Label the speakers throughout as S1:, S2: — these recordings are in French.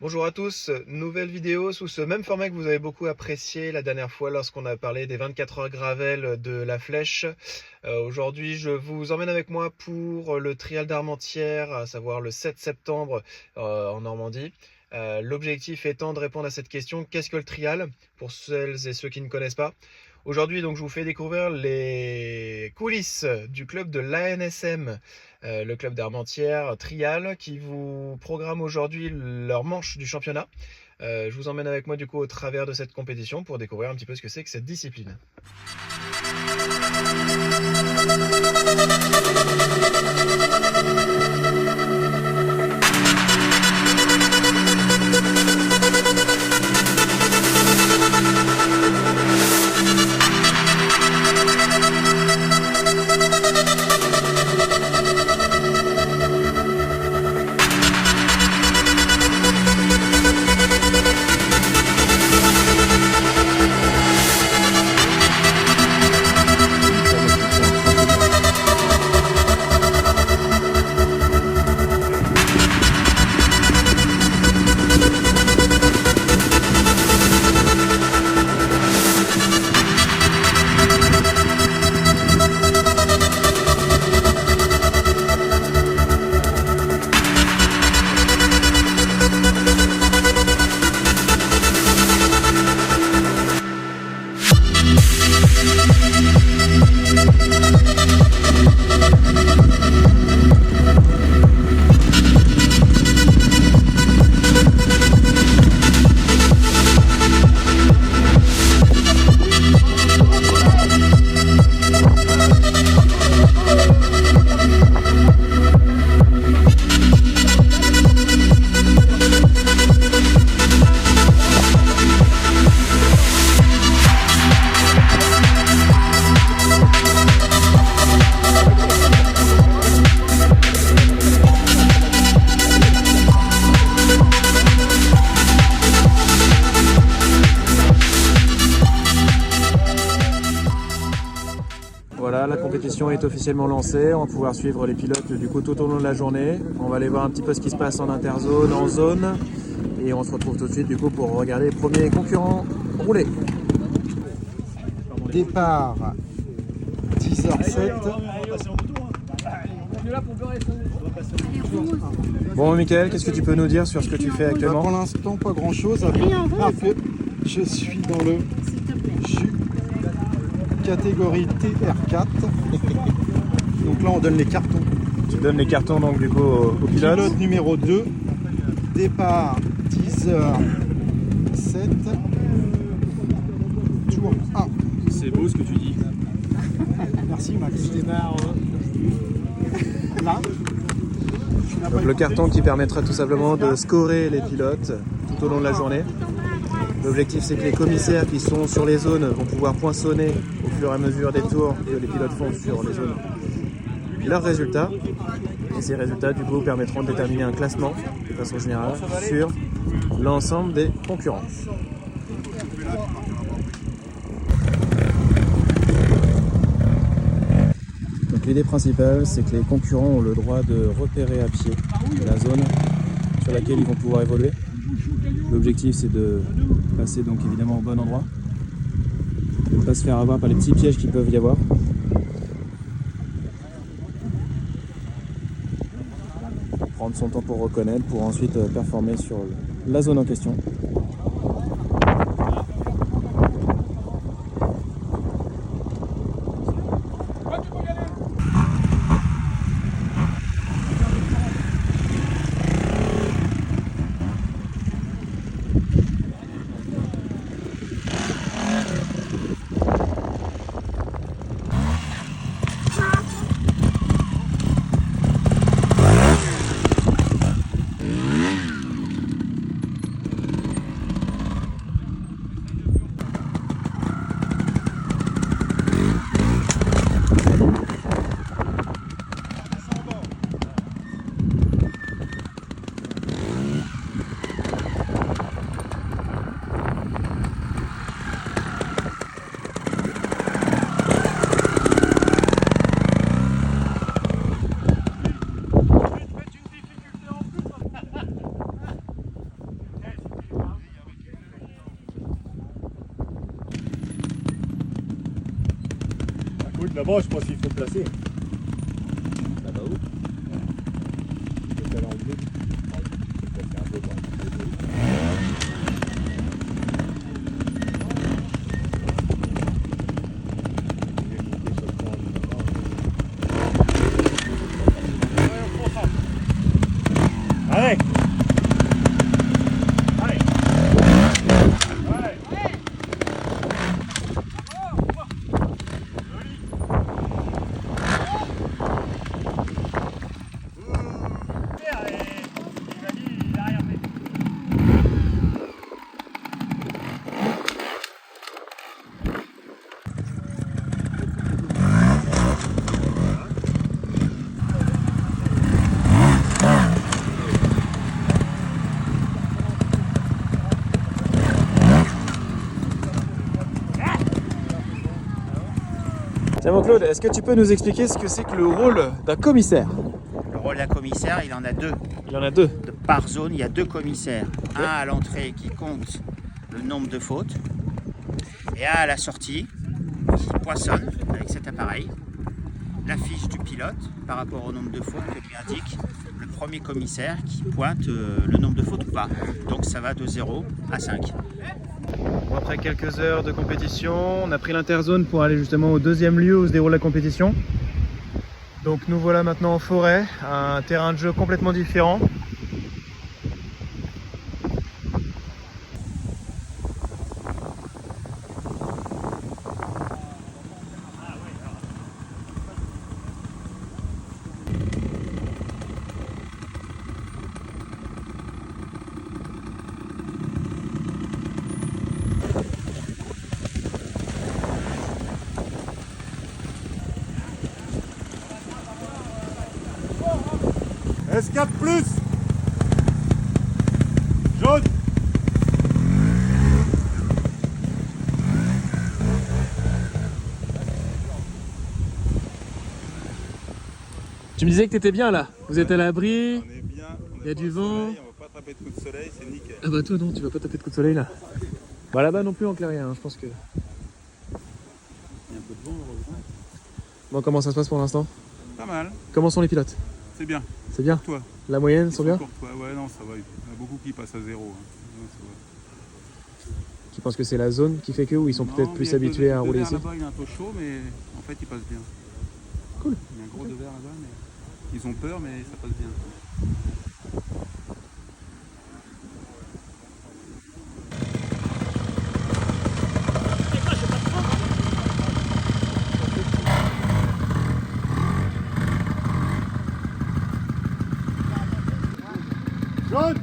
S1: Bonjour à tous, nouvelle vidéo sous ce même format que vous avez beaucoup apprécié la dernière fois lorsqu'on a parlé des 24 heures gravel de La Flèche. Aujourd'hui je vous emmène avec moi pour le trial d'Armentières, à savoir le 7 septembre en Normandie. L'objectif étant de répondre à cette question, qu'est-ce que le trial? Pour celles et ceux qui ne connaissent pas. Aujourd'hui, donc, je vous fais découvrir les coulisses du club de l'ANSM, le club d'Armentières Trial, qui vous programme aujourd'hui leur manche du championnat. Je vous emmène avec moi du coup au travers de cette compétition pour découvrir un petit peu ce que c'est que cette discipline. Voilà, la compétition est officiellement lancée, on va pouvoir suivre les pilotes du coup tout au long de la journée. On va aller voir un petit peu ce qui se passe en interzone, en zone, et on se retrouve tout de suite du coup pour regarder les premiers concurrents rouler.
S2: Départ 10h07.
S1: Bon Mickaël, qu'est-ce que tu peux nous dire sur ce que tu fais actuellement?
S2: Pour l'instant, pas grand chose. Je suis dans le jus catégorie TR4. Donc là, on donne les cartons.
S1: Tu donnes les cartons donc du coup au pilote.
S2: Pilote numéro 2. Départ 10h07. Tour 1.
S3: C'est beau ce que tu dis.
S2: Merci Max. Je démarre là.
S1: Donc le carton qui permettra tout simplement de scorer les pilotes tout au long de la journée. L'objectif c'est que les commissaires qui sont sur les zones vont pouvoir poinçonner au fur et à mesure des tours que les pilotes font sur les zones leurs résultats. Et ces résultats du coup permettront de déterminer un classement de façon générale sur l'ensemble des concurrents. Donc l'idée principale c'est que les concurrents ont le droit de repérer à pied la zone sur laquelle ils vont pouvoir évoluer. L'objectif c'est de passer donc évidemment au bon endroit, de ne pas se faire avoir par les petits pièges qui peuvent y avoir. Prendre son temps pour reconnaître, pour ensuite performer sur la zone en question.
S3: Là-bas, je pense qu'il faut placer.
S4: Ça va où?
S3: C'est à l'enlever. Je vais placer un peu dans Allez! Allez! Ouais!
S1: Tiens mon Claude, est-ce que tu peux nous expliquer ce que c'est que le rôle d'un commissaire?
S4: Le rôle d'un commissaire, il en a deux.
S1: Il y en a deux.
S4: Par zone, il y a deux commissaires. Un à l'entrée qui compte le nombre de fautes et un à la sortie qui poinçonne avec cet appareil la fiche du pilote par rapport au nombre de fautes que lui indique le premier commissaire qui pointe le nombre de fautes ou pas. Donc ça va de 0 à 5.
S1: Bon, après quelques heures de compétition, on a pris l'interzone pour aller justement au deuxième lieu où se déroule la compétition. Donc nous voilà maintenant en forêt, un terrain de jeu complètement différent.
S3: S4 plus! Jaune!
S1: Tu me disais que tu étais bien là, vous êtes à l'abri,
S5: On est bien,
S1: il y a du vent.
S5: on va pas taper de coup de soleil, c'est nickel.
S1: Ah bah toi non, tu vas pas taper de coup de soleil là. Bah là-bas non plus en clairière, hein, je pense que...
S5: Il y a un peu de vent, heureusement.
S1: Bon, comment ça se passe pour l'instant?
S5: Pas mal,
S1: Comment sont les pilotes?
S5: c'est bien.
S1: C'est bien?
S5: Toi,
S1: La moyenne,
S5: ils
S1: sont bien?
S5: courtois. Ouais, non, ça va. Il y en a beaucoup qui passent à 0. Hein. Non, ça va.
S1: Qui pensent que c'est la zone qui fait que, ou ils sont
S5: Non,
S1: peut-être
S5: mais
S1: plus
S5: il y a
S1: habitués à
S5: le
S1: rouler
S5: verre
S1: ici?
S5: Là-bas, il est un peu chaud, mais en fait, il passe bien.
S1: Cool.
S5: Il y a un gros de verre là-bas, mais ils ont peur, mais ça passe bien.
S3: Jaune!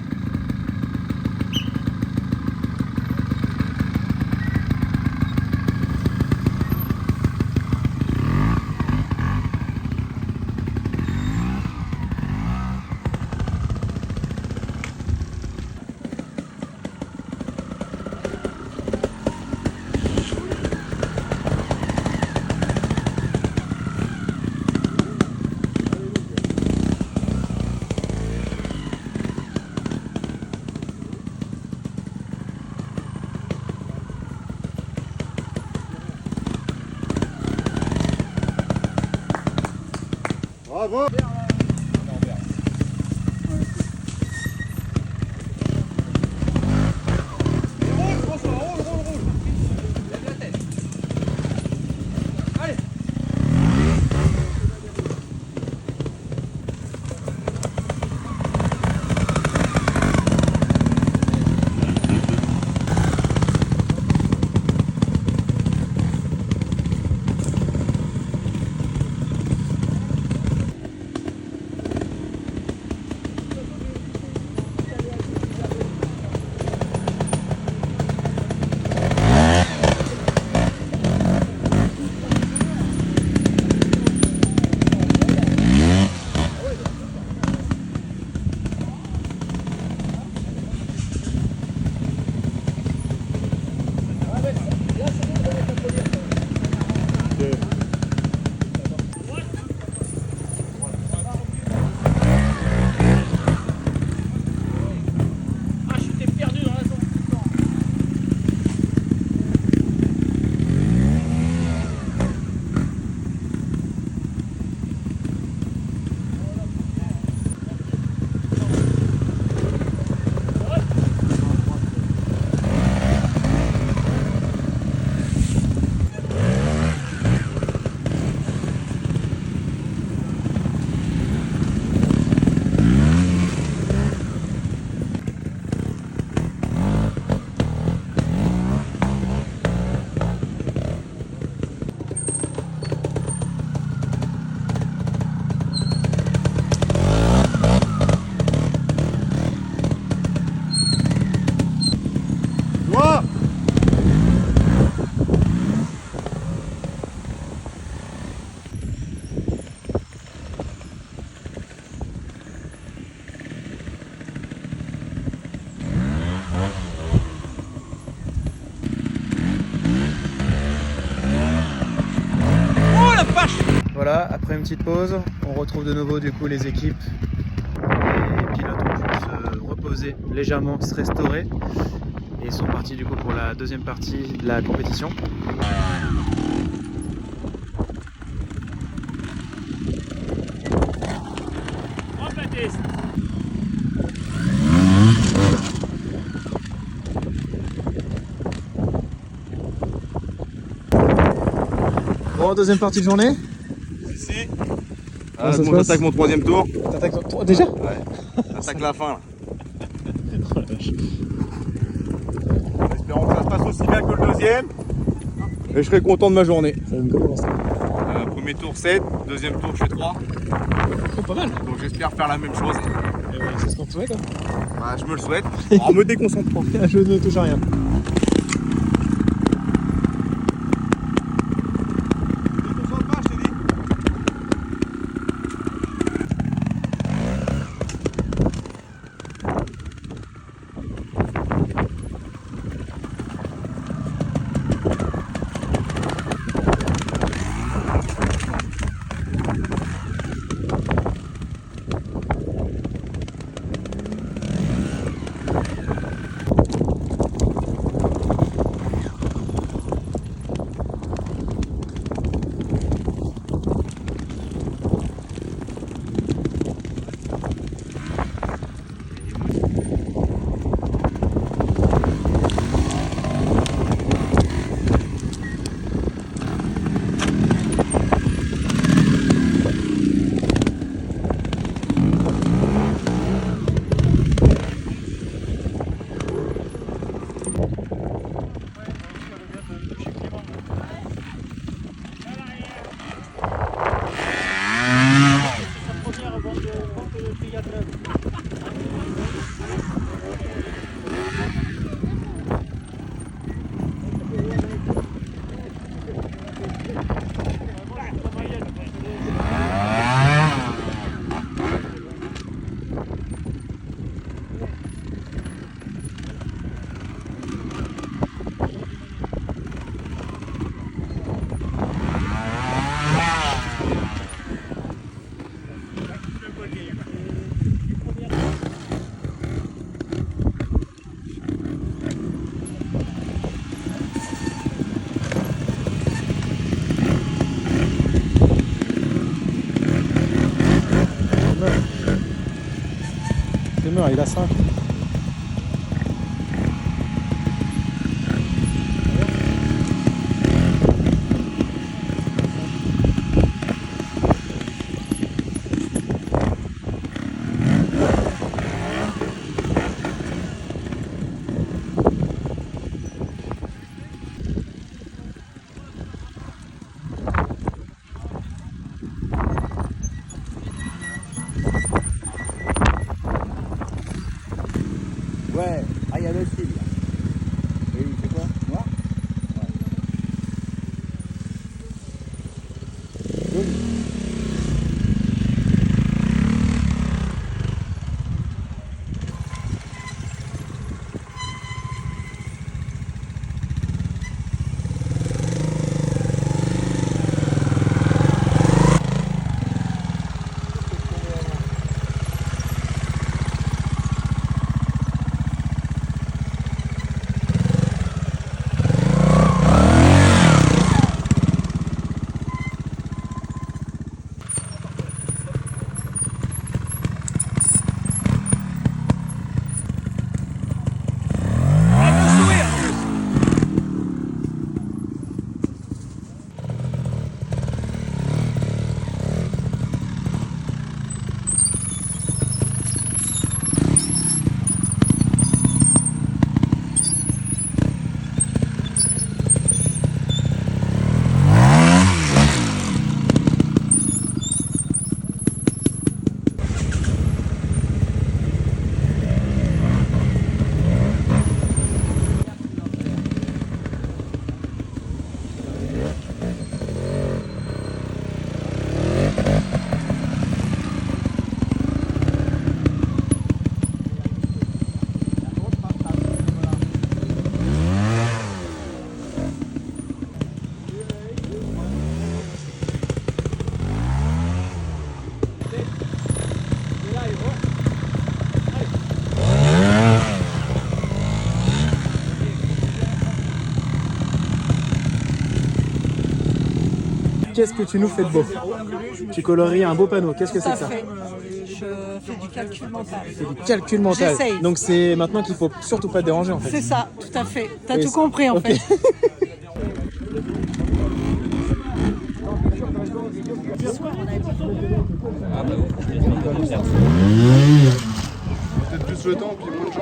S3: Bravo!
S1: après une petite pause, on retrouve de nouveau du coup les équipes. Les pilotes ont pu se reposer légèrement, se restaurer. Et ils sont partis du coup pour la deuxième partie de la compétition. Bon, deuxième partie de journée.
S3: Ici.
S2: Ah,
S3: Bon, j'attaque mon troisième tour.
S1: T'attaques déjà?
S3: Ouais. J'attaque la fin là. Espérons que ça se passe aussi bien que le deuxième. Et je serai content de ma journée.
S2: Ça donne comment ça?
S3: Premier tour 7, deuxième tour je fais 3.
S1: Oh, pas mal.
S3: Donc j'espère faire la même chose.
S1: C'est ce qu'on te souhaite.
S3: Bah, je me le souhaite. En me déconcentrant.
S2: Je ne touche à rien. Il a 5.
S3: Ouais, ah il y a le style. Et c'est quoi? Noir? Ouais.
S2: qu'est-ce que tu nous fais de beau? Tu colories un beau panneau. Qu'est-ce que c'est que ça?
S6: Je fais du calcul mental.
S2: C'est du calcul mental.
S6: J'essaye.
S2: Donc c'est maintenant qu'il faut surtout pas te déranger en fait.
S6: C'est ça, tout à fait. T'as
S2: Oui,
S6: tout compris en
S2: ok.
S6: fait.
S3: Peut-être plus le temps, puis moins de gens.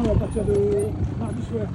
S2: À partir de mardi soir.